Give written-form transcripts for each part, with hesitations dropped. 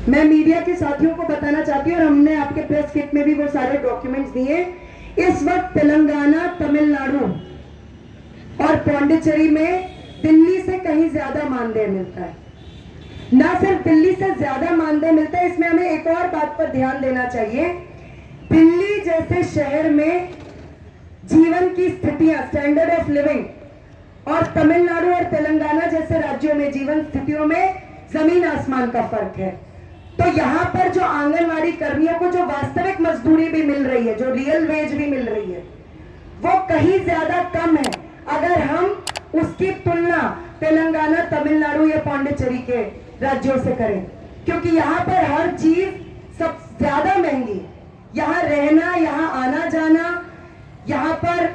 मैं मीडिया के साथियों को बताना चाहती हूँ और हमने आपके प्रेस किट में भी वो सारे डॉक्यूमेंट्स दिए। इस वक्त तेलंगाना, तमिलनाडु और पौंडीचेरी में दिल्ली से कहीं ज्यादा मानदेय मिलता है। ना सिर्फ दिल्ली से ज्यादा मानदेय मिलता है, इसमें हमें एक और बात पर ध्यान देना चाहिए। दिल्ली जैसे शहर में जीवन की स्थितियां, स्टैंडर्ड ऑफ लिविंग, और तमिलनाडु और तेलंगाना जैसे राज्यों में जीवन स्थितियों में जमीन आसमान का फर्क है। तो यहाँ पर जो आंगनवाड़ी कर्मियों को जो वास्तविक मजदूरी भी मिल रही है, जो रियल वेज भी मिल रही है, वो कहीं ज्यादा कम है अगर हम उसकी तुलना तेलंगाना, तमिलनाडु या पौंडीचेरी के राज्यों से करें, क्योंकि यहाँ पर हर चीज सब ज्यादा महंगी। यहाँ रहना, यहाँ आना जाना, यहाँ पर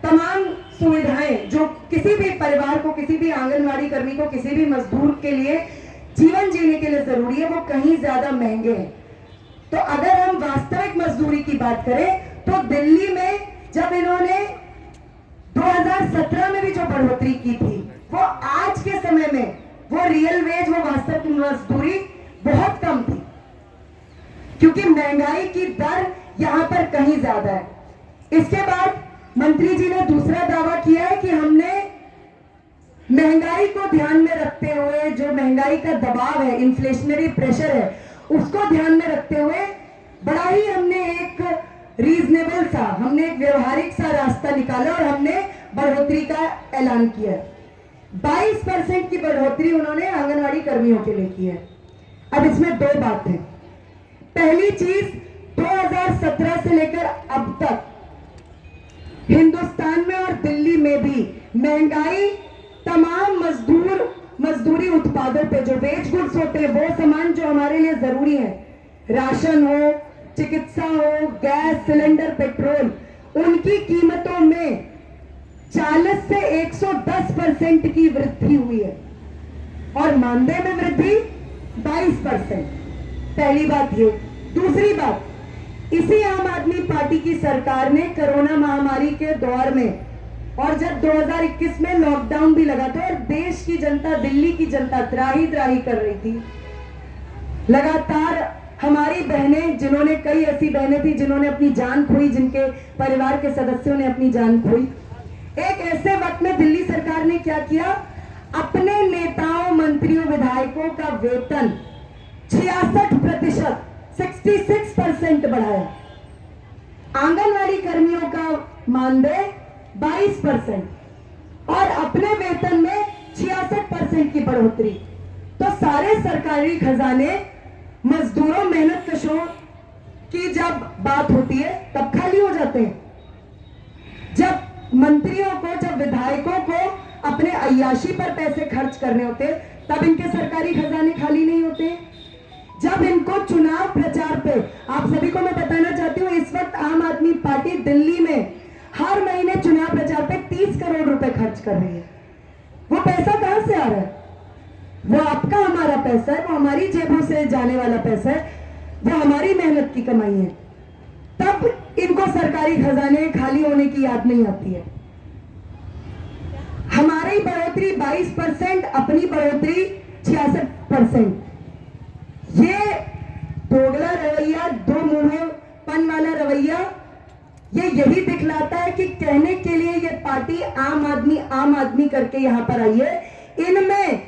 तमाम सुविधाएं जो किसी भी परिवार को, किसी भी आंगनवाड़ी कर्मी को, किसी भी मजदूर के लिए जीवन जीने के लिए जरूरी है, वो कहीं ज्यादा महंगे हैं। तो अगर हम वास्तविक मजदूरी की बात करें तो दिल्ली में जब इन्होंने 2017 में भी जो बढ़ोतरी की थी, वो आज के समय में वो रियल वेज, वो वास्तविक मजदूरी बहुत कम थी, क्योंकि महंगाई की दर यहां पर कहीं ज्यादा है। इसके बाद मंत्री जी ने दूसरा दावा किया है कि हमने महंगाई को ध्यान में रखते हुए, जो महंगाई का दबाव है, इन्फ्लेशनरी प्रेशर है, उसको ध्यान में रखते हुए बड़ा ही हमने एक रीजनेबल सा, हमने एक व्यवहारिक सा रास्ता निकाला और हमने बढ़ोतरी का ऐलान किया। 22% की बढ़ोतरी उन्होंने आंगनवाड़ी कर्मियों के लिए की है। अब इसमें दो बातें। पहली चीज, 2017 से लेकर अब तक हिंदुस्तान में और दिल्ली में भी महंगाई तमाम मजदूरी उत्पादों पे, जो वेज गुड्स होते हैं, वो सामान जो हमारे लिए जरूरी है, राशन हो, चिकित्सा हो, गैस सिलेंडर, पेट्रोल, उनकी कीमतों में 40 से 110% की वृद्धि हुई है और मानदेय में वृद्धि 22%। पहली बात ये। दूसरी बात, इसी आम आदमी पार्टी की सरकार ने कोरोना महामारी के दौर में, और जब 2021 में लॉकडाउन भी लगा था और देश की जनता, दिल्ली की जनता त्राही त्राही कर रही थी, लगातार हमारी बहनें, जिन्होंने, कई ऐसी बहनें थी जिन्होंने अपनी जान खोई, जिनके परिवार के सदस्यों ने अपनी जान खोई, एक ऐसे वक्त में दिल्ली सरकार ने क्या किया, अपने नेताओं, मंत्रियों, विधायकों का वेतन 66%, 66% बढ़ाया। आंगनवाड़ी कर्मियों का मानदेय 22% और अपने वेतन में 66% की बढ़ोतरी। तो सारे सरकारी खजाने मजदूरों, मेहनतकशों की जब बात होती है तब खाली हो जाते हैं। जब मंत्रियों को, जब विधायकों को अपने अय्याशी पर पैसे खर्च करने होते, तब इनके सरकारी खजाने खाली नहीं होते। जब इनको चुनाव प्रचार पे, आप सभी को मैं बताना चाहती हूँ, इस वक्त आम आदमी पार्टी दिल्ली में हर महीने चुनाव प्रचार पे 30 करोड़ रुपए खर्च कर रही है। वो पैसा कहां से आ रहा है? वो आपका, हमारा पैसा है, वो हमारी जेबों से जाने वाला पैसा है, वो हमारी मेहनत की कमाई है। तब इनको सरकारी खजाने खाली होने की याद नहीं आती है। हमारी बढ़ोतरी 22%, अपनी बढ़ोतरी 66%। ये दोगला रवैया, दो मुंहेपन वाला रवैया, ये यही दिखलाता है कि कहने के लिए ये पार्टी आम आदमी करके यहां पर आई है। इनमें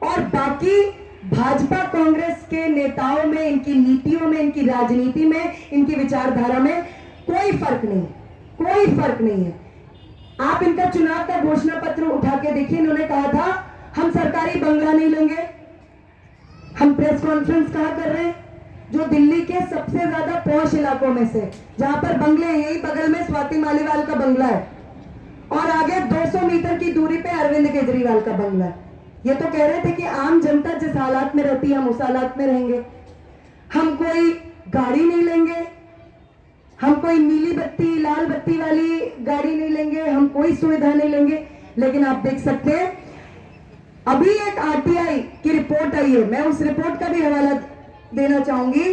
और बाकी भाजपा कांग्रेस के नेताओं में, इनकी नीतियों में, इनकी राजनीति में, इनकी विचारधारा में कोई फर्क नहीं, कोई फर्क नहीं है। आप इनका चुनाव का घोषणा पत्र उठा के देखिए, इन्होंने कहा था हम सरकारी बंगला नहीं लेंगे। हम प्रेस कॉन्फ्रेंस कहां कर रहे हैं? जो दिल्ली के सबसे ज्यादा पॉश इलाकों में से, जहां पर बंगले, यही बगल में स्वाति मालीवाल का बंगला है और आगे 200 मीटर की दूरी पे अरविंद केजरीवाल का बंगला है। ये तो कह रहे थे कि आम जनता जिस हालात में रहती है हम उस हालात में रहेंगे, हम कोई गाड़ी नहीं लेंगे, हम कोई नीली बत्ती, लाल बत्ती वाली गाड़ी नहीं लेंगे, हम कोई सुविधा नहीं लेंगे। लेकिन आप देख सकते हैं, अभी एक आरटीआई की रिपोर्ट आई है, मैं उस रिपोर्ट का भी हवाला देना चाहूंगी।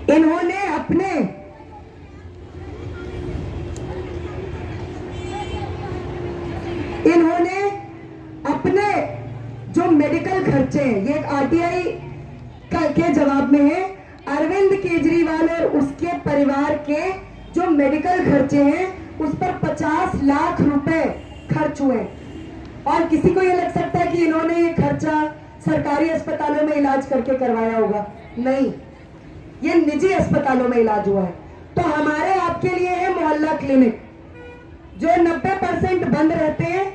इन्होंने अपने जो मेडिकल खर्चे हैं, ये एक आरटीआई इसके जवाब में है अरविंद केजरीवाल और उसके परिवार के जो मेडिकल खर्चे हैं उस पर 50 लाख रुपए खर्च हुए। और किसी को ये लग सकता है कि इन्होंने ये खर्चा सरकारी अस्पतालों में इलाज करके करवाया होगा, नहीं, ये निजी अस्पतालों में इलाज हुआ है। तो हमारे आपके लिए है मोहल्ला क्लिनिक जो 90% बंद रहते हैं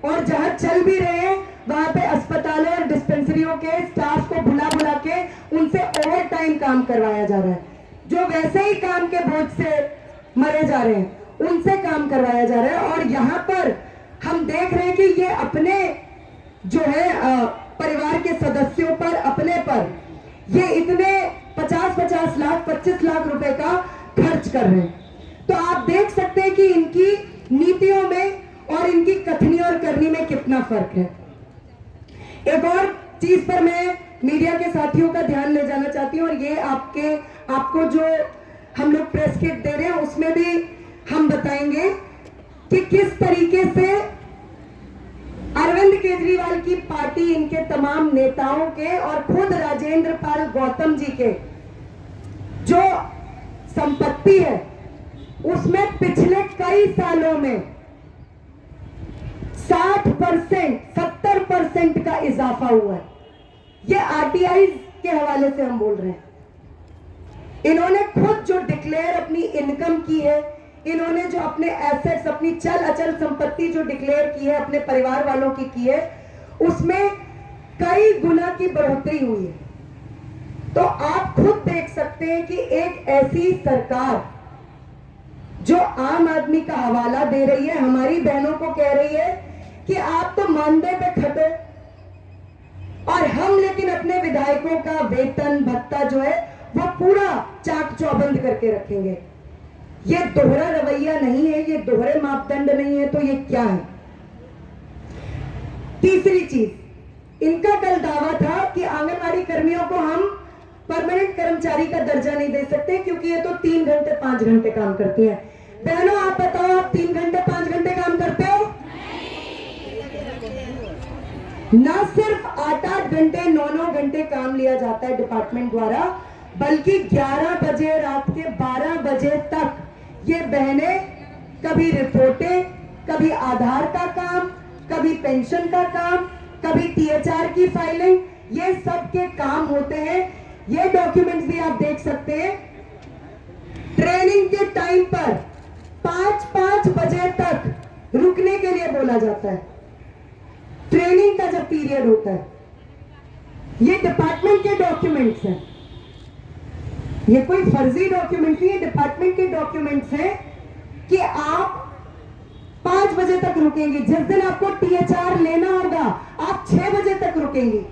और जहां चल भी रहे हैं वहां पे अस्पतालों और डिस्पेंसरियों के स्टाफ को बुला बुला के उनसे ओवर टाइम काम करवाया जा रहा है। जो वैसे ही काम के बोझ से मरे जा रहे हैं उनसे काम करवाया जा रहा है। और यहाँ पर हम देख रहे हैं कि ये अपने जो है परिवार के सदस्यों पर, अपने पर ये इतने 50-50 लाख 25 लाख रुपए का खर्च कर रहे हैं। तो आप देख सकते हैं कि इनकी नीतियों में और इनकी कथनी और करनी में कितना फर्क है। एक और चीज पर मैं मीडिया के साथियों का ध्यान ले जाना चाहती हूँ, और ये आपको जो हम लोग प्रेस किट दे रहे हैं उसमें भी हम बताएंगे कि किस तरीके से अरविंद केजरीवाल की पार्टी, इनके तमाम नेताओं के और खुद राजेंद्र पाल गौतम जी के जो संपत्ति है उसमें पिछले कई सालों में 60%, 70% का इजाफा हुआ है। ये आरटीआई के हवाले से हम बोल रहे हैं। इन्होंने खुद जो डिक्लेयर अपनी इनकम की है, इन्होंने जो अपने एसेट्स, अपनी चल अचल संपत्ति जो डिक्लेयर की है अपने परिवार वालों की है, उसमें कई गुना की बढ़ोतरी हुई है। तो आप खुद देख सकते हैं कि एक ऐसी सरकार जो आम आदमी का हवाला दे रही है, हमारी बहनों को कह रही है कि आप तो मानदेय पे खटो, और हम लेकिन अपने विधायकों का वेतन भत्ता जो है वो पूरा चाक चौबंद करके रखेंगे। ये दोहरा रवैया नहीं है, ये दोहरे मापदंड नहीं है, तो ये क्या है? तीसरी चीज, इनका कल दावा था कि आंगनवाड़ी कर्मियों को हम परमानेंट कर्मचारी का दर्जा नहीं दे सकते क्योंकि ये तो 3 घंटे 5 घंटे काम करती हैं। बहनों आप बताओ, आप 3 घंटे 5 घंटे काम करते हो? ना सिर्फ 8-8 घंटे 9-9 घंटे काम लिया जाता है डिपार्टमेंट द्वारा, बल्कि 11 बजे रात के 12 बजे तक ये बहनें कभी रिपोर्टें, कभी आधार का काम, कभी पेंशन का काम, कभी टीएचआर की फाइलिंग, ये सब के काम होते हैं। ये डॉक्यूमेंट्स भी आप देख सकते हैं। ट्रेनिंग के टाइम पर 5-5 बजे तक रुकने के लिए बोला जाता है, ट्रेनिंग का जब पीरियड होता है। ये डिपार्टमेंट के डॉक्यूमेंट्स हैं, ये कोई फर्जी डॉक्यूमेंट्स नहीं, ये डिपार्टमेंट के डॉक्यूमेंट्स हैं कि आप 5 बजे तक रुकेंगे। जिस दिन आपको टीएचआर लेना होगा आप 6 बजे तक रुकेंगे।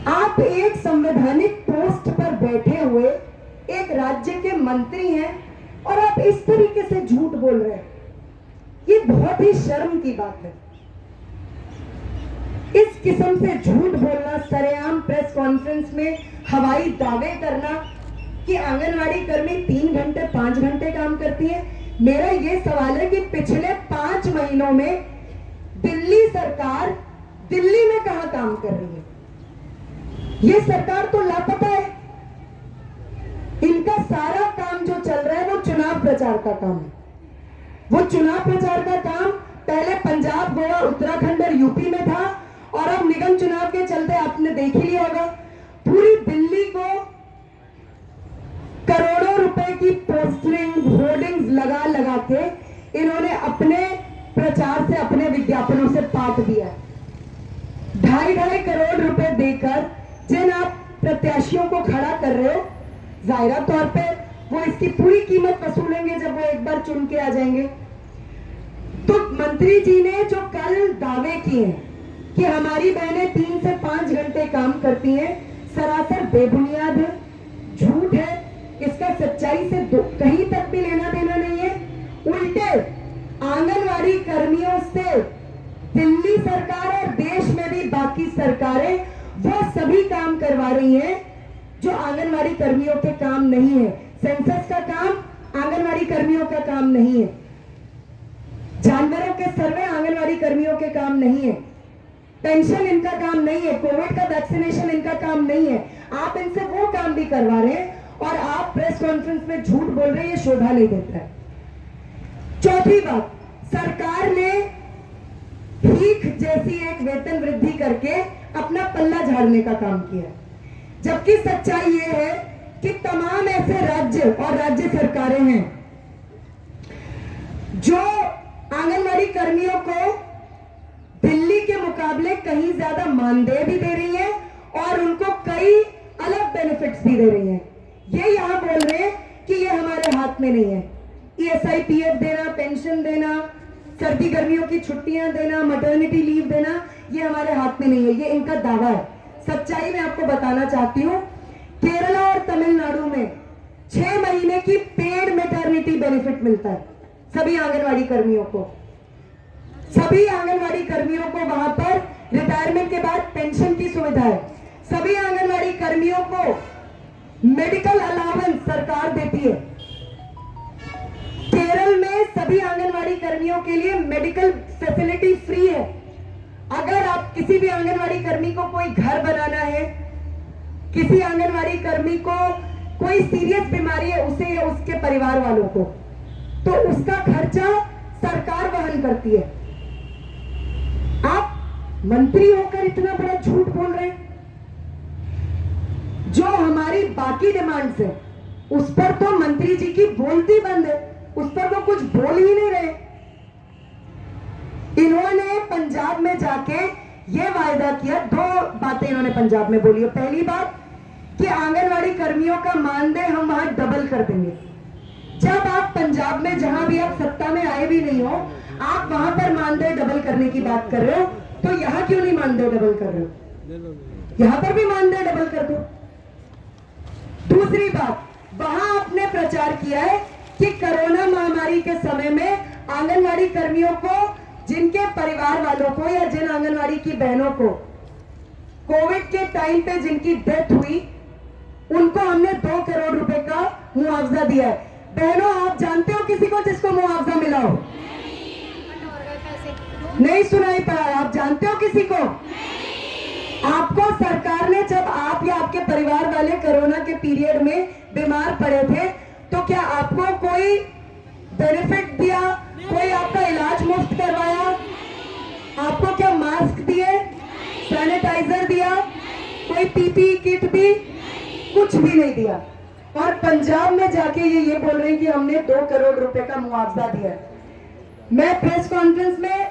आप एक संवैधानिक पोस्ट पर बैठे हुए एक राज्य के मंत्री हैं और आप इस तरीके से झूठ बोल रहे हैं, ये बहुत ही शर्म की बात है। इस किस्म से झूठ बोलना, सरेआम प्रेस कॉन्फ्रेंस में हवाई दावे करना कि आंगनवाड़ी कर्मी 3 घंटे 5 घंटे काम करती है। मेरा ये सवाल है कि पिछले 5 महीनों में दिल्ली सरकार दिल्ली में कहां काम कर रही है? ये सरकार तो लापता है। इनका सारा काम जो चल रहा है वो चुनाव प्रचार का काम है। वो चुनाव प्रचार का काम पहले पंजाब, गोवा, उत्तराखंड और यूपी में था, और अब निगम चुनाव के चलते आपने देख ही लिया होगा पूरी दिल्ली को करोड़ों रुपए की पोस्टरिंग, होर्डिंग्स लगा लगा के इन्होंने अपने प्रचार से, अपने विज्ञापनों से पाट दिया है। 2.5 करोड़ रुपए देकर जिन आप प्रत्याशियों को खड़ा कर रहे हो, जाहिरा तौर पे वो इसकी पूरी कीमत वसूलेंगे जब वो एक बार चुन के आ जाएंगे। तो मंत्री जी ने जो कल दावे किए हैं कि हमारी बहनें 3 से 5 घंटे काम करती हैं, सरासर बेबुनियाद है, झूठ है। इसका सच्चाई से कहीं तक भी लेना देना नहीं है। उल्टे आंगनवाड़ी कर्मियों से दिल्ली सरकार और देश में भी बाकी सरकारें वो सभी काम करवा रही हैं जो आंगनवाड़ी कर्मियों के काम नहीं है। सेंसस का काम आंगनवाड़ी कर्मियों का काम नहीं है, जानवरों के सर्वे आंगनवाड़ी कर्मियों के काम नहीं है, पेंशन इनका काम नहीं है, कोविड का वैक्सीनेशन इनका काम नहीं नहीं है, आप इनसे वो काम भी करवा रहे हैं और आप प्रेस कॉन्फ्रेंस में झूठ बोल रहे हैं, ये शोभा नहीं देता है। चौथी बात, सरकार ने भीख जैसी एक वेतन वृद्धि करके अपना पल्ला झाड़ने का काम किया है, जबकि सच्चाई ये है कि तमाम ऐसे राज्य और राज्य सरकारें हैं जो आंगनवाड़ी कर्मियों को दिल्ली के मुकाबले कहीं ज्यादा मानदेय भी दे रही है और उनको कई अलग बेनिफिट्स भी दे रही है। ये यहां बोल रहे हैं कि ये हमारे हाथ में नहीं है, ESI PF देना, पेंशन देना, सर्दी गर्मियों की छुट्टियां देना, मैटरनिटी लीव देना, ये हमारे हाथ में नहीं है, ये इनका दावा है। सच्चाई में आपको बताना चाहती हूं, केरला और तमिलनाडु में 6 महीने की पेड मैटरनिटी बेनिफिट मिलता है सभी आंगनवाड़ी कर्मियों को। सभी आंगनवाड़ी कर्मियों को वहां पर रिटायरमेंट के बाद पेंशन की सुविधा है। सभी आंगनवाड़ी कर्मियों को मेडिकल अलाउंस सरकार देती है। केरल में सभी आंगनवाड़ी कर्मियों के लिए मेडिकल फैसिलिटी फ्री है। अगर आप किसी भी आंगनवाड़ी कर्मी को कोई घर बनाना है, किसी आंगनवाड़ी कर्मी को कोई सीरियस बीमारी है उसे या उसके परिवार वालों को, तो उसका खर्चा सरकार वहन करती है। आप मंत्री होकर इतना बड़ा झूठ बोल रहे हैं। जो हमारी बाकी डिमांड्स है उस पर तो मंत्री जी की बोलती बंद है, उस पर तो कुछ बोल ही नहीं रहे। इन्होंने पंजाब में जाके ये वायदा किया, 2 बातें इन्होंने पंजाब में बोली है। पहली बात कि आंगनवाड़ी कर्मियों का मानदेय हम वहां डबल कर देंगे। जब आप पंजाब में, जहां भी आप सत्ता में आए भी नहीं हो, आप वहां पर मानदेय डबल करने की बात कर रहे हो, तो यहां क्यों नहीं मानदेय डबल कर रहे हो? यहां पर भी मानदेय डबल कर दो। दूसरी बात, वहां आपने प्रचार किया है कि कोरोना महामारी के समय में आंगनवाड़ी कर्मियों को, जिनके परिवार वालों को या जिन आंगनवाड़ी की बहनों को कोविड के टाइम पे जिनकी डेथ हुई, उनको हमने 2 करोड़ रुपए का मुआवजा दिया है। बहनों, आप जानते हो किसी को जिसको मुआवजा मिला हो? नहीं सुनाई पड़ा। आप जानते हो किसी को? आपको सरकार ने, जब आप या आपके परिवार वाले कोरोना के पीरियड में बीमार पड़े थे, तो क्या आपको कोई बेनिफिट दिया? कोई आपका इलाज मुफ्त करवाया? आपको क्या मास्क दिए, सैनिटाइजर दिया, कोई PPE किट दी? कुछ भी नहीं दिया। और पंजाब में जाके ये बोल रहे हैं कि हमने 2 करोड़ रुपए का मुआवजा दिया। मैं प्रेस कॉन्फ्रेंस में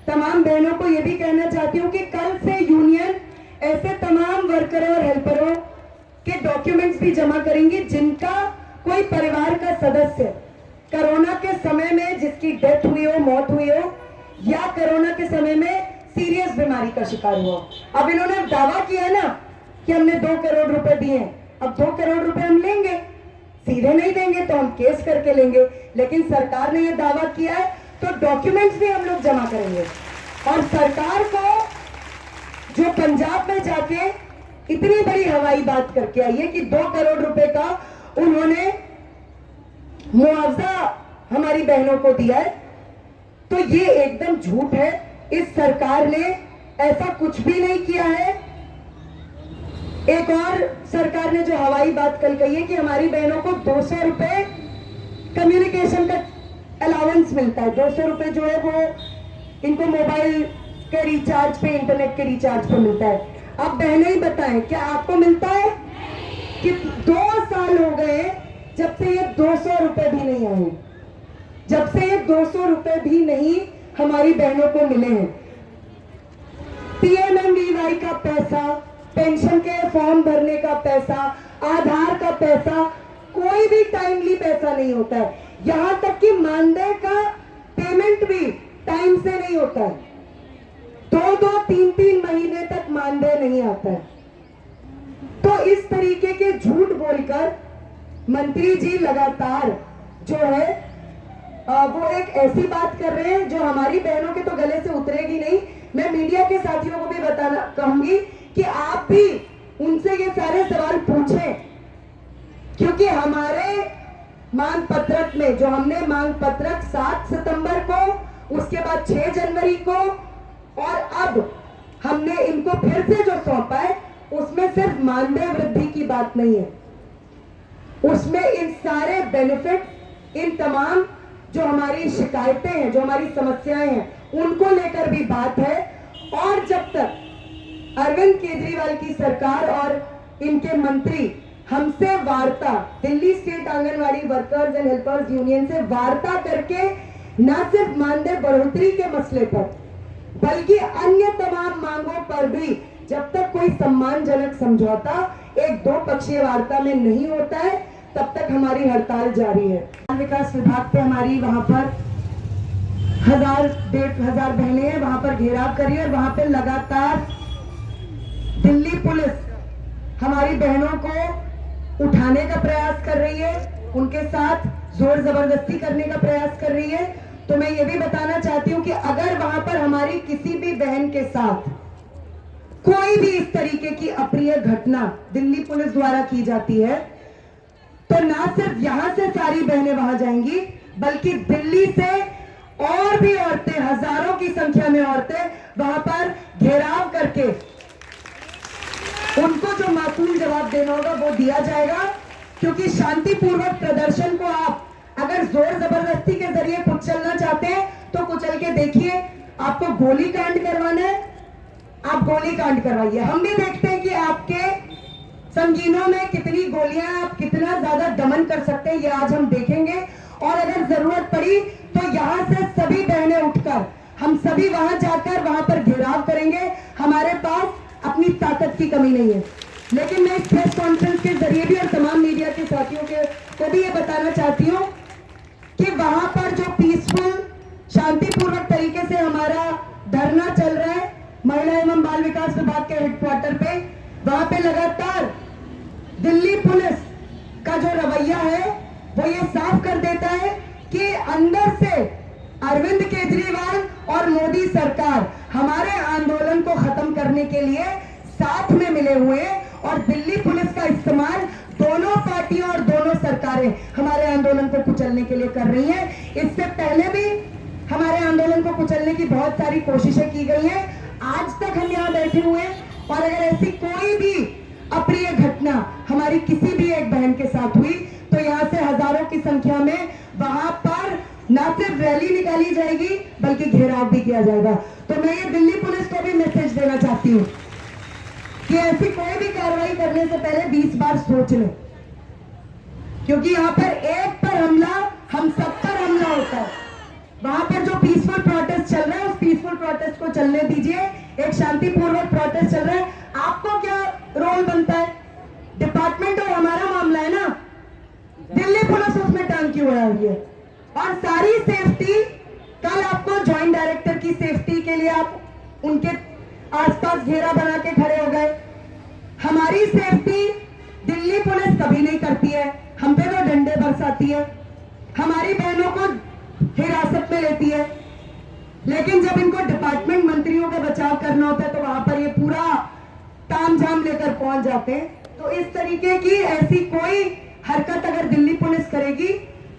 तमाम बहनों को यह भी कहना चाहती हूँ कि कल से यूनियन ऐसे तमाम वर्करों और हेल्परों के डॉक्यूमेंट्स भी जमा करेंगे जिनका कोई परिवार का सदस्य कोरोना के समय में जिसकी डेथ हुई हो, मौत हुई हो, या कोरोना के समय में सीरियस बीमारी का शिकार हुआ। अब इन्होंने दावा किया ना कि हमने 2 करोड़ रुपए दिए, अब 2 करोड़ रुपए हम लेंगे, सीधे नहीं देंगे तो हम केस करके लेंगे, लेकिन सरकार ने यह दावा किया है तो डॉक्यूमेंट्स भी हम लोग जमा करेंगे। और सरकार को जो पंजाब में जाके इतनी बड़ी हवाई बात करके आई है कि 2 करोड़ रुपए का उन्होंने मुआवजा हमारी बहनों को दिया है, तो ये एकदम झूठ है। इस सरकार ने ऐसा कुछ भी नहीं किया है। एक और सरकार ने जो हवाई बात कल कही है कि हमारी बहनों को 200 रुपए कम्युनिकेशन का अलाउंस मिलता है। 200 रुपए जो है वो इनको मोबाइल के रिचार्ज पे, इंटरनेट के रिचार्ज पे मिलता है। अब बहनें ही बताएं, क्या आपको मिलता है? कि 2 साल हो गए जब से ये 200 रुपए भी नहीं आए, जब से ये 200 रुपए भी नहीं हमारी बहनों को मिले हैं। PMMVY का पैसा, पेंशन के फॉर्म भरने का पैसा, आधार का पैसा, कोई भी टाइमली पैसा नहीं होता है। यहां तक कि मानदेय का पेमेंट भी टाइम से नहीं होता है। 2-2, 3-3 महीने तक मानदेय नहीं आता है। तो इस तरीके के झूठ बोलकर मंत्री जी लगातार जो है वो एक ऐसी बात कर रहे हैं जो हमारी बहनों के तो गले से उतरेगी नहीं। मैं मीडिया के साथियों को भी बताना कहूंगी कि आप भी उनसे ये सारे सवाल पूछें, क्योंकि हमारे मांग पत्रक में, जो हमने मांग पत्रक 7 सितंबर को, उसके बाद 6 जनवरी को, और अब हमने इनको फिर से जो सौंपा है उसमें सिर्फ मानदेय वृद्धि की बात नहीं है, उसमें इन सारे बेनिफिट, इन तमाम जो हमारी शिकायतें हैं, जो हमारी समस्याएं हैं, उनको लेकर भी बात है। और जब तक अरविंद केजरीवाल की सरकार और इनके मंत्री हमसे वार्ता, Delhi state anganwadi workers and helpers union से वार्ता करके न सिर्फ मानदेय बढ़ोतरी के मसले पर बल्कि अन्य तमाम मांगों पर भी जब तक कोई सम्मानजनक समझौता एक दो पक्षीय वार्ता में नहीं होता है, तब तक हमारी हड़ताल जारी है। बाल विकास विभाग पे हमारी वहां पर 1000-1500 बहनें हैं, वहां पर घेराव करी है और वहां पे लगातार दिल्ली पुलिस हमारी बहनों को उठाने का प्रयास कर रही है, उनके साथ जोर जबरदस्ती करने का प्रयास कर रही है। तो मैं ये भी बताना चाहती हूँ कि अगर वहां पर हमारी किसी भी बहन के साथ कोई भी इस तरीके की अप्रिय घटना दिल्ली पुलिस द्वारा की जाती है, तो ना सिर्फ यहां से सारी बहनें वहां जाएंगी, बल्कि दिल्ली से और भी औरतें, हजारों की संख्या में औरतें वहां पर घेराव करके उनको जो माकूल जवाब देना होगा वो दिया जाएगा। क्योंकि शांतिपूर्वक प्रदर्शन को आप अगर जोर जबरदस्ती के जरिए कुचलना चाहते हैं तो कुचल के देखिए। आपको गोली कांड करवाना है, आप गोली कांड करवाइए। हम भी देखते हैं कि आपके संगीनों में कितनी गोलियां, आप कितना ज्यादा दमन कर सकते हैं, ये आज हम देखेंगे। और अगर जरूरत पड़ी तो यहां से सभी बहनें उठकर हम सभी वहां जाकर वहां पर घेराव करेंगे। हमारे पास अपनी ताकत की कमी नहीं है। लेकिन मैं इस प्रेस कॉन्फ्रेंस के जरिए भी और तमाम मीडिया के साथियों को भी ये बताना चाहती हूँ कि वहां पर जो पीसफुल, शांतिपूर्वक तरीके से हमारा धरना चल रहा है महिला एवं बाल विकास विभाग के हेडक्वार्टर पे, वहां पे लगातार दिल्ली पुलिस का जो रवैया है वो ये साफ कर देता है कि अंदर से अरविंद केजरीवाल और मोदी सरकार हमारे आंदोलन को खत्म करने के लिए साथ में मिले हुए और दिल्ली पुलिस का इस्तेमाल दोनों पार्टियों और दोनों सरकारें हमारे आंदोलन को कुचलने के लिए कर रही हैं। इससे पहले भी हमारे आंदोलन को कुचलने की बहुत सारी कोशिशें की गई हैं। आज तक हम यहाँ बैठे हुए हैं और अगर ऐसी कोई भी अप्रिय घटना हमारी किसी भी एक बहन के साथ हुई तो यहाँ से हजारों की संख्या में वहां पर न सिर्फ रैली निकाली जाएगी बल्कि घेराव भी किया जाएगा। तो मैं ये दिल्ली पुलिस को भी मैसेज देना चाहती हूँ कि ऐसी कोई भी कार्रवाई करने से पहले 20 बार सोच लें, क्योंकि यहाँ पर एक पर हमला हम सब पर हमला होता है। वहां पर जो पीसफुल प्रोटेस्ट चल रहा है उस पीसफुल प्रोटेस्ट को चलने दीजिए। एक शांतिपूर्वक प्रोटेस्ट चल रहा है, आपको क्या रोल बनता है? डिपार्टमेंट और हमारा मामला है ना, दिल्ली पुलिस उसमें टांग क्यों है? और सारी सेफ्टी, कल आपको ज्वाइंट डायरेक्टर की सेफ्टी के लिए आप उनके आसपास घेरा बना के खड़े हो गए। हमारी सेफ्टी दिल्ली पुलिस कभी नहीं करती है, हम पे वो डंडे बरसाती है, हमारी बहनों को हिरासत में लेती है। लेकिन जब इनको डिपार्टमेंट मंत्रियों का बचाव करना होता है तो वहां पर ये पूरा तामझाम लेकर पहुंच जाते हैं। तो इस तरीके की ऐसी कोई हरकत अगर दिल्ली पुलिस करेगी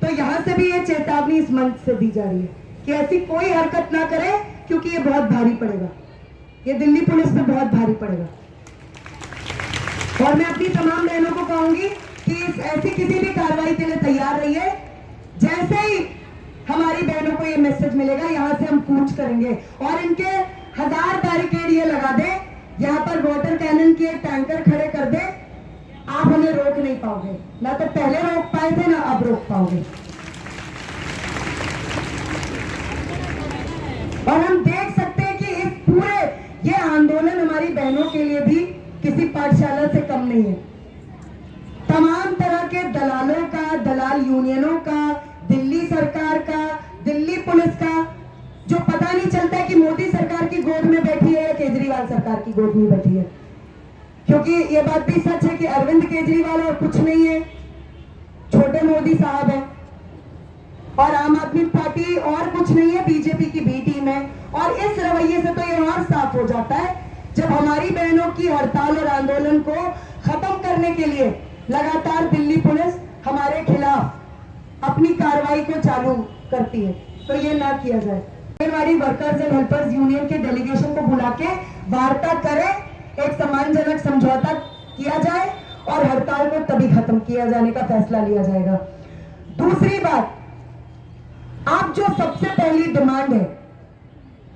तो यहां से भी ये चेतावनी इस मंच से दी जा रही है कि ऐसी कोई हरकत ना करें, क्योंकि ये बहुत भारी पड़ेगा, ये दिल्ली पुलिस पे बहुत भारी पड़ेगा। और मैं अपनी तमाम बहनों को कहूंगी कि ऐसी किसी भी कार्रवाई के लिए तैयार रहिए। जैसे ही हमारी बहनों को ये मैसेज मिलेगा यहां से हम कूच करेंगे और इनके 1000 बैरिकेड ये लगा दे, यहाँ पर वाटर कैनन की एक टैंकर खड़े कर दे, आप हमें रोक नहीं पाओगे। ना तो पहले रोक पाए थे ना अब रोक पाओगे। और हम देख सकते हैं कि इस पूरे ये आंदोलन हमारी बहनों के लिए भी किसी पाठशाला से कम नहीं है। तमाम तरह के दलालों का, दलाल यूनियनों का, दिल्ली सरकार का, दिल्ली पुलिस का, जो पता नहीं चलता है कि मोदी सरकार की गोद में बैठी है या केजरीवाल सरकार की गोद में बैठी है। क्योंकि ये बात भी सच है कि अरविंद केजरीवाल और कुछ नहीं है, छोटे मोदी साहब हैं, और आम आदमी पार्टी और कुछ नहीं है, बीजेपी की बी टीम है। और इस रवैये से तो ये और साफ हो जाता है जब हमारी बहनों की हड़ताल और आंदोलन को खत्म करने के लिए लगातार दिल्ली पुलिस हमारे खिलाफ अपनी कार्रवाई को चालू करती है। तो ये ना किया जाए। Anganwadi workers and helpers union के डेलीगेशन को बुला के वार्ता करें एक सम्मानजनक समझौता किया जाए और हड़ताल को तभी खत्म किया जाने का फैसला लिया जाएगा। दूसरी बात, आप जो सबसे पहली डिमांड है,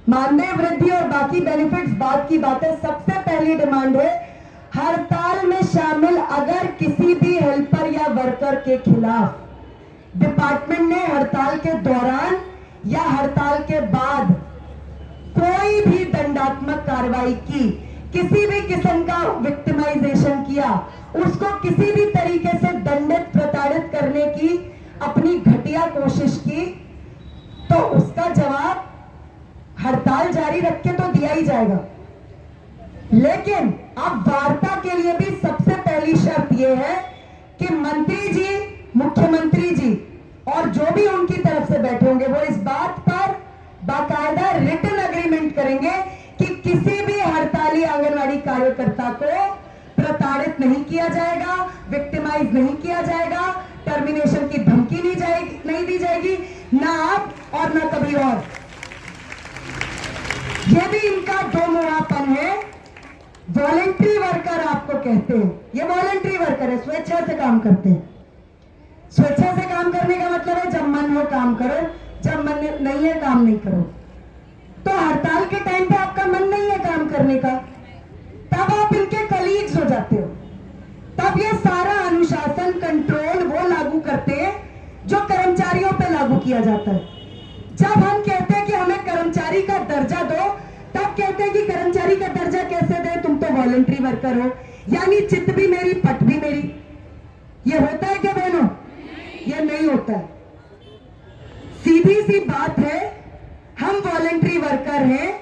मानदेय वृद्धि और बाकी बेनिफिट्स बाद की बात है, सबसे पहली डिमांड है हड़ताल में शामिल अगर किसी भी हेल्पर या वर्कर के खिलाफ डिपार्टमेंट ने हड़ताल के दौरान या हड़ताल के बाद कोई भी दंडात्मक कार्रवाई की, किसी भी किस्म का विक्टिमाइजेशन किया, उसको किसी भी तरीके से दंडित प्रताड़ित करने की अपनी घटिया कोशिश की, तो उसका जवाब हड़ताल जारी रख के तो दिया ही जाएगा। लेकिन अब वार्ता के लिए भी सबसे पहली शर्त यह है कि मंत्री जी, मुख्यमंत्री जी और जो भी उनकी तरफ से बैठे होंगे वो इस बात पर बाकायदा रिटन एग्रीमेंट करेंगे कि किसी भी हड़ताली आंगनवाड़ी कार्यकर्ता को प्रताड़ित नहीं किया जाएगा, विक्टिमाइज नहीं किया जाएगा, टर्मिनेशन की धमकी नहीं दी जाएगी, ना अब और ना कभी और। ये भी इनका दो मुहापन है। वॉलेंट्री वर्कर आपको कहते हैं, ये वॉलेंट्री वर्कर है, स्वेच्छा से काम करते हैं। स्वेच्छा से काम करने का मतलब है जब मन हो काम करो, जब मन नहीं है काम नहीं करो। तो हड़ताल के टाइम पे आपका मन नहीं है काम करने का, तब आप इनके कलीग्स हो जाते हो, तब ये सारा अनुशासन कंट्रोल वो लागू करते हैं जो कर्मचारियों पे लागू किया जाता है। जब हम कहते हैं कि हमें कर्मचारी का दर्जा दो, तब कहते हैं कि कर्मचारी का दर्जा कैसे दे, तुम तो वॉलंटरी वर्कर हो, यानी चित भी मेरी पट भी मेरी। ये होता है क्या बहनों? ये नहीं होता है। सीधी सी बात है, हम वॉलंटरी वर्कर हैं,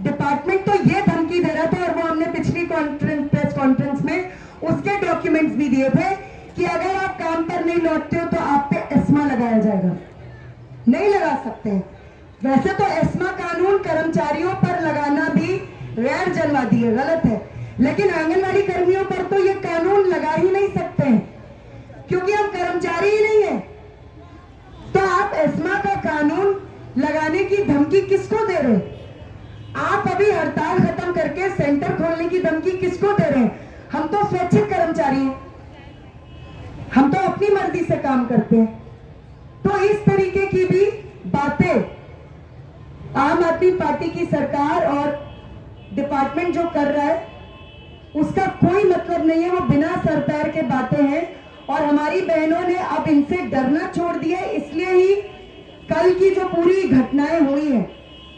डिपार्टमेंट तो ये धमकी दे रहा था और वो हमने पिछली प्रेस कॉन्फ्रेंस में उसके डॉक्यूमेंट्स भी दिए थे कि अगर आप काम पर नहीं लौटते हो तो आप पे एस्मा लगाया जाएगा। नहीं लगा सकते हैं। वैसे तो एस्मा कानून कर्मचारियों पर लगाना भी गैर जनवादी है, गलत है, लेकिन आंगनवाड़ी कर्मियों पर तो ये कानून लगा ही नहीं सकते हैं क्योंकि हम कर्मचारी ही नहीं है। तो आप एस्मा का कानून लगाने की धमकी किसको दे रहे हैं? आप अभी हड़ताल खत्म करके सेंटर खोलने की धमकी किसको दे रहे हैं? हम तो स्वैच्छिक कर्मचारी हैं, हम तो अपनी मर्जी से काम करते हैं। तो इस तरीके की भी बातें आम आदमी पार्टी की सरकार और डिपार्टमेंट जो कर रहा है उसका कोई मतलब नहीं है, वो बिना सर पैर के बातें हैं। और हमारी बहनों ने अब इनसे डरना छोड़ दिया, इसलिए ही कल की जो पूरी घटनाएं हुई हैं,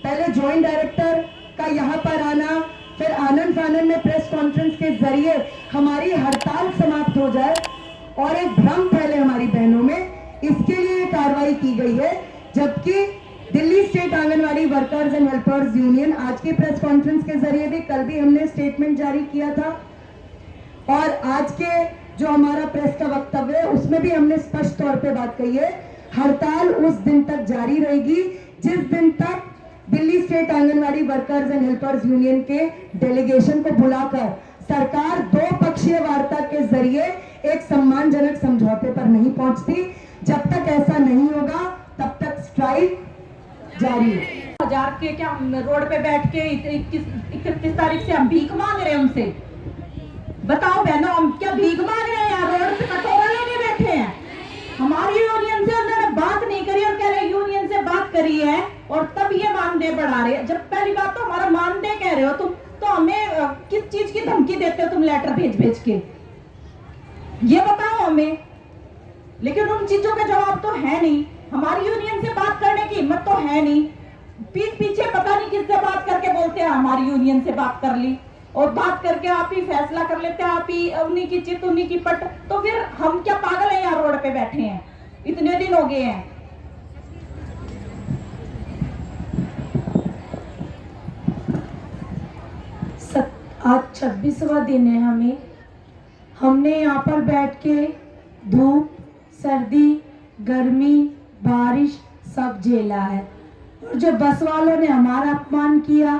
पहले ज्वाइंट डायरेक्टर का यहाँ पर आना, फिर आनंद फानंद में प्रेस कॉन्फ्रेंस के जरिए हमारी हड़ताल समाप्त हो जाए और एक भ्रम फैले हमारी बहनों में, इसके लिए कार्रवाई की गई है। जबकि Delhi state anganwadi workers and helpers union आज की प्रेस कॉन्फ्रेंस के जरिए भी, कल भी हमने स्टेटमेंट जारी किया था और आज के जो हमारा प्रेस का वक्तव्य है उसमें भी हमने स्पष्ट तौर पे बात कही है, हड़ताल उस दिन तक जारी रहेगी जिस दिन तक Delhi state anganwadi workers and helpers union के डेलीगेशन को बुलाकर सरकार दो पक्षीय वार्ता के जरिए एक सम्मानजनक समझौते पर नहीं पहुंचती। जब तक ऐसा नहीं होगा तब तक स्ट्राइक जारी है। हजार के क्या हम रोड पे बैठ के 31 तारीख से हम भीख मांग रहे हैं उनसे। बताओ बहनों, हम क्या भीख मांग रहे हैं? यार रोड पे कटोरा लेके बैठे हैं। हमारी यूनियन से उन्होंने बात नहीं करी और कह रहे यूनियन से बात करी है और तब ये मानदेय बढ़ा रहे हैं। जब पहली बात तो हमारा मानदेय कह रहे हो तुम, तो हमें किस चीज की धमकी देते हो तुम लेटर भेज के? ये बताओ हमें। लेकिन उन चीजों का जवाब तो है नहीं। हमारी यूनियन से बात करने की हिम्मत तो है नहीं। पीठ पीछे पता नहीं किससे बात करके बोलते हैं हमारी यूनियन से बात कर ली और बात करके आप ही फैसला कर लेते हैं, आप ही उन्हीं की चित उन्हीं की पट। तो फिर हम क्या पागल हैं यहाँ रोड पे बैठे हैं? इतने दिन हो गए हैं। आज 26वां दिन है। हमने यहाँ पर बैठ के धूप, सर्दी, गर्मी, बारिश सब झेला है और जो बस वालों ने हमारा अपमान किया,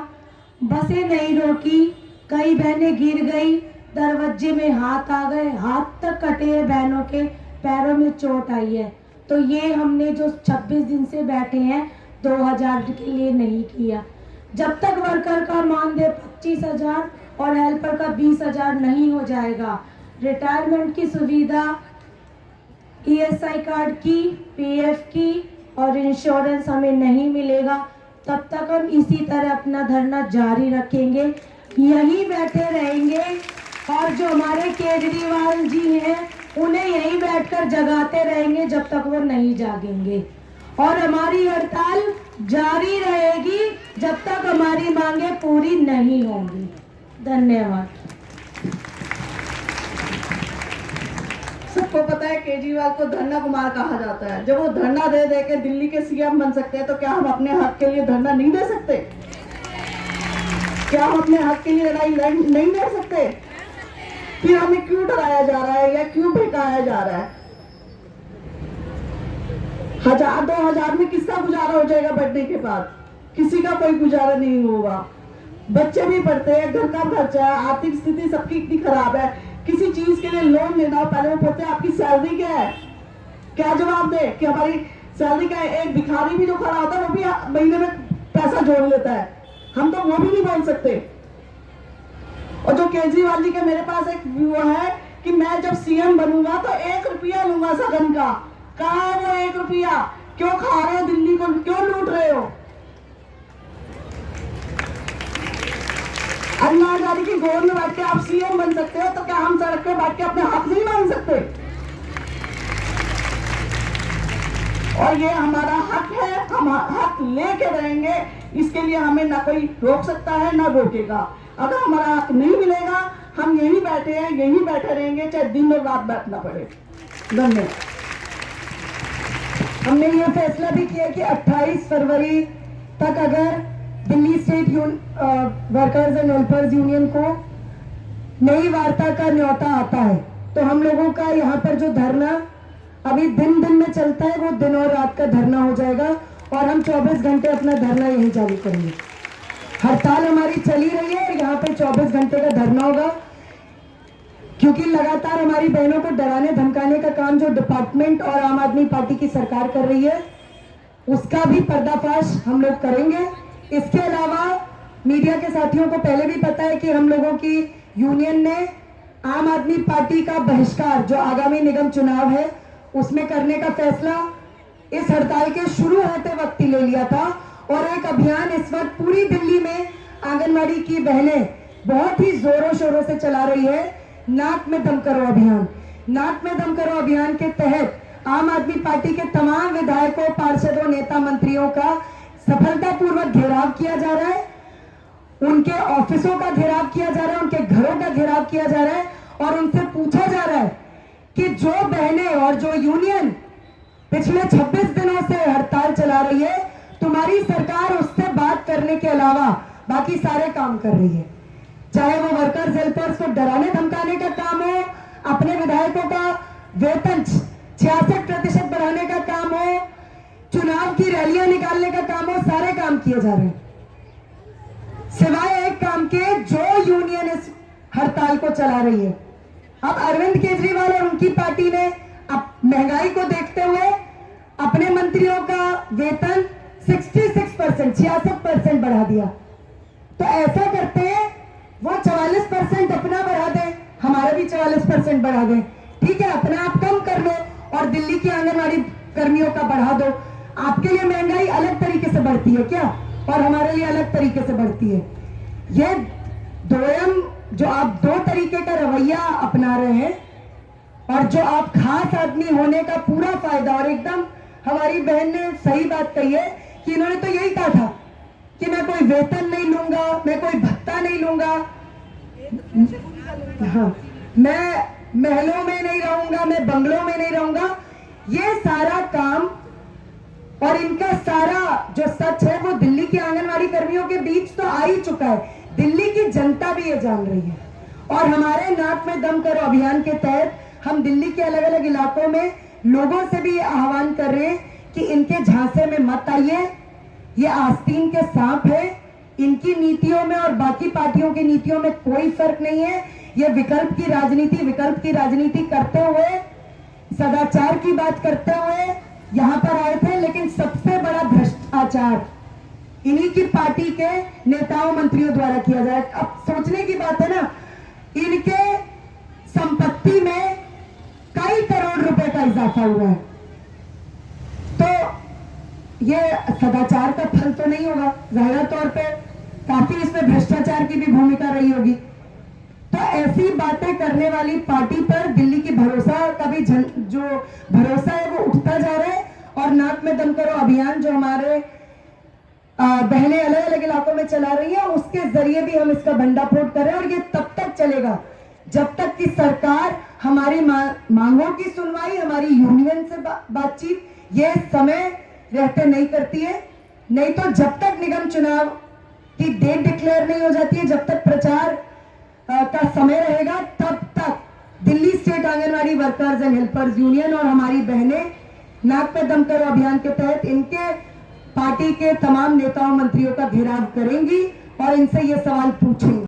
बसें नहीं रोकी, कई बहनें गिर गई, दरवाजे में हाथ आ गए, हाथ तक कटे हैं, बहनों के पैरों में चोट आई है। तो ये हमने जो 26 दिन से बैठे हैं 2000 के लिए नहीं किया। जब तक वर्कर का मानदेय 25,000 और हेल्पर का 20,000 नहीं हो जाएगा, रिटायरमेंट की सुविधा, ईएसआई कार्ड की, पीएफ की और इंश्योरेंस हमें नहीं मिलेगा, तब तक हम इसी तरह अपना धरना जारी रखेंगे, यहीं बैठे रहेंगे। और जो हमारे केजरीवाल जी हैं उन्हें यहीं बैठकर जगाते रहेंगे जब तक वो नहीं जागेंगे। और हमारी हड़ताल जारी रहेगी जब तक हमारी मांगें पूरी नहीं होंगी। धन्यवाद। सबको पता है केजरीवाल को धरना कुमार कहा जाता है। जब वो धरना दे दे के दिल्ली के सीएम बन सकते हैं तो क्या हम अपने हक के लिए धरना नहीं दे सकते? क्या हम अपने हक के लिए लड़ाई नहीं लड़ सकते? फिर हमें क्यों डराया जा रहा है या क्यों भड़काया जा रहा है? 1000-2000 में किसका गुजारा हो जाएगा बढ़ने के बाद? किसी का कोई गुजारा नहीं होगा। बच्चे भी पढ़ते हैं, घर का खर्चा है, आर्थिक स्थिति सबकी इतनी खराब है, किसी चीज के लिए लोन लेना हो पहले वो पूछते हैं आपकी सैलरी क्या है? क्या जवाब दे कि हमारी सैलरी क्या है? एक भिखारी भी जो खड़ा होता है वो भी महीने में पैसा जोड़ लेता है, हम तो वो भी नहीं बोल सकते। और जो केजरीवाल जी के मेरे पास एक वो है कि मैं जब सीएम बनूंगा तो 1 रुपया लूंगा सदन का। कहाँ है वो 1 रुपया? क्यों खा रहे हो दिल्ली को, क्यों लूट रहे हो? अन्ना हजारे की गोद में बैठ के आप सीएम बन सकते हो, तो क्या हम सड़क पे बैठ के अपने हक नहीं मांग सकते? और ये हमारा हक है, हम हक लेके रहेंगे। इसके लिए हमें ना कोई रोक सकता है ना रोकेगा। अगर हमारा हक नहीं मिलेगा हम यहीं बैठे हैं, यहीं बैठे रहेंगे, चाहे दिन और रात बैठना पड़े। धन्यवाद। हमने ये फैसला भी किया कि 28 फरवरी तक अगर Delhi state workers and helpers union को नई वार्ता का न्योता आता है तो हम लोगों का यहाँ पर जो धरना अभी दिन दिन में चलता है वो दिन और रात का धरना हो जाएगा और हम 24 घंटे अपना धरना यहीं चालू करेंगे। हड़ताल हमारी चली रही है और यहाँ पे 24 घंटे का धरना होगा, क्योंकि लगातार हमारी बहनों को डराने धमकाने का काम जो डिपार्टमेंट और आम आदमी पार्टी की सरकार कर रही है उसका भी पर्दाफाश हम लोग करेंगे। इसके अलावा मीडिया के साथियों को पहले भी पता है कि हम लोगों की यूनियन ने आम आदमी पार्टी का बहिष्कार जो आगामी निगम चुनाव है उसमें करने का फैसला इस हड़ताल के शुरू होते वक्त ही ले लिया था और एक अभियान इस वक्त पूरी दिल्ली में आंगनवाड़ी की बहनें बहुत ही जोरों शोरों से चला रही है। नाक में दम करो अभियान। नाक में दम करो अभियान के तहत आम आदमी पार्टी के तमाम विधायकों, पार्षदों, नेता, मंत्रियों का सफलतापूर्वक घेराव किया जा रहा है, उनके ऑफिसों का घेराव किया जा रहा है, उनके घरों का घेराव किया जा रहा है और उनसे पूछा जा रहा है कि जो बहनें और जो यूनियन पिछले 26 दिनों से हड़ताल चला रही है, तुम्हारी सरकार उससे बात करने के अलावा बाकी सारे काम कर रही है। चाहे वो वर्कर्स हेल्पर्स को डराने धमकाने का काम हो, अपने विधायकों का वेतन 66% बढ़ाने का काम हो, चुनाव की रैलियां निकालने का काम हो, सारे काम किए जा रहे हैं सिवाय एक काम के जो यूनियन इस हड़ताल को चला रही है। अब अरविंद केजरीवाल और उनकी पार्टी ने अब महंगाई को देखते हुए अपने मंत्रियों का वेतन 66% बढ़ा दिया। तो ऐसा करते हैं वो 44% अपना बढ़ा दें, हमारा भी 44% बढ़ा दें, ठीक है, अपना आप कम कर लो और दिल्ली की आंगनवाड़ी कर्मियों का बढ़ा दो। आपके लिए महंगाई अलग तरीके से बढ़ती है क्या और हमारे लिए अलग तरीके से बढ़ती है। ये दोयम जो आप 2 तरीके का रवैया अपना रहे हैं और जो आप खास आदमी होने का पूरा फायदा, और एकदम हमारी बहन ने सही बात कही है कि इन्होंने तो यही कहा था कि मैं कोई वेतन नहीं लूंगा, मैं कोई भत्ता नहीं लूंगा, हाँ, मैं महलों में नहीं रहूंगा, मैं बंगलों में नहीं रहूंगा। ये सारा काम और इनका सारा जो सच है वो दिल्ली की आंगनवाड़ी कर्मियों के बीच तो आ ही चुका है। दिल्ली की जनता भी ये जान रही है और हमारे नाक में दम करो अभियान के तहत हम दिल्ली के अलग अलग इलाकों में लोगों से भी आह्वान कर रहे हैं कि इनके झांसे में मत आइए। ये आस्तीन के सांप है, इनकी नीतियों में और बाकी पार्टियों की नीतियों में कोई फर्क नहीं है। ये विकल्प की राजनीति करते हुए, सदाचार की बात करते हुए यहाँ पर आए थे, लेकिन सबसे बड़ा भ्रष्टाचार इन्हीं की पार्टी के नेताओं मंत्रियों द्वारा किया जाए। अब सोचने की बात है ना, इनके संपत्ति में कई करोड़ रुपए का इजाफा हुआ है, तो ये सदाचार का फल तो नहीं होगा। जाहिर तौर पे काफी इसमें भ्रष्टाचार की भी भूमिका रही होगी। तो ऐसी बातें करने वाली पार्टी पर दिल्ली की भरोसा का भी जो भरोसा है वो उठता जा रहा है। और नाक में दम करो अभियान जो हमारे बहनें अलग अलग इलाकों में चला रही है, उसके जरिए भी हम इसका भंडाफोड़ कर रहे हैं। और ये तब तक चलेगा जब तक कि सरकार हमारी मांगों की सुनवाई, हमारी यूनियन से बातचीत ये समय रहते नहीं करती है। नहीं तो जब तक निगम चुनाव की डेट डिक्लेयर नहीं हो जाती है, जब तक प्रचार का समय रहेगा, तब तक Delhi state anganwadi workers and helpers union और हमारी बहनें नाक पे दम करो अभियान के तहत इनके पार्टी के तमाम नेताओं मंत्रियों का घेराव करेंगी और इनसे ये सवाल पूछेंगी।